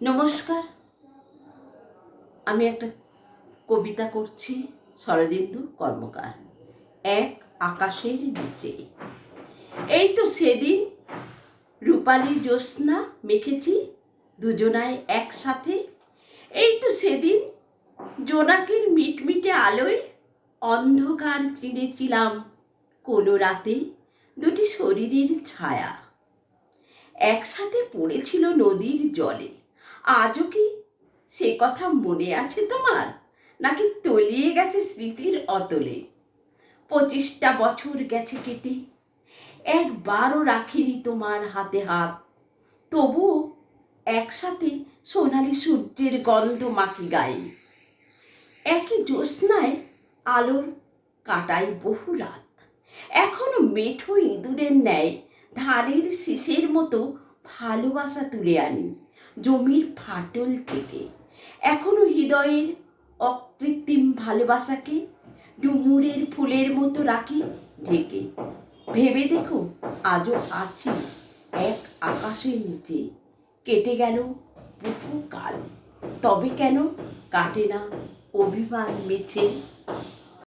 নমস্কার। আমি একটা কবিতা করছি। শরদিন্দু কর্মকার। এক আকাশের নিচে। এই তো সেদিন রূপালী জ্যোৎস্না মেখেছি দুজনায় একসাথে। এই তো সেদিন জোনাকির মিটমিটে আলোয় অন্ধকার চিনেছিলাম কোনো রাতে দুটি শরীরের ছায়া একসাথে পড়েছিল নদীর জলে। আজও কি সে কথা মনে আছে তোমার, নাকি তলিয়ে গেছে স্মৃতির অতলে? 25টা বছর গেছে কেটে, একবারও রাখিনি তোমার হাতে হাত। তবুও একসাথে সোনালি সূর্যের গন্ধ মাখি গায়ে। একই জ্যোৎস্নায় আলোর কাটাই বহু রাত। এখনো মেঠো ইঁদুরের ন্যায় ধানের শীষের মতো ভালোবাসা তুলে আনি জমির ফাটল থেকে। এখনো হৃদয়ের অকৃত্রিম ভালোবাসাকে ডুমুরের ফুলের মতো রাখি ঢেকে। ভেবে দেখো, আজও আছি এক আকাশের নিচে। কেটে গেল বহু কাল, তবে কেন কাটে না অভিমান মেছে?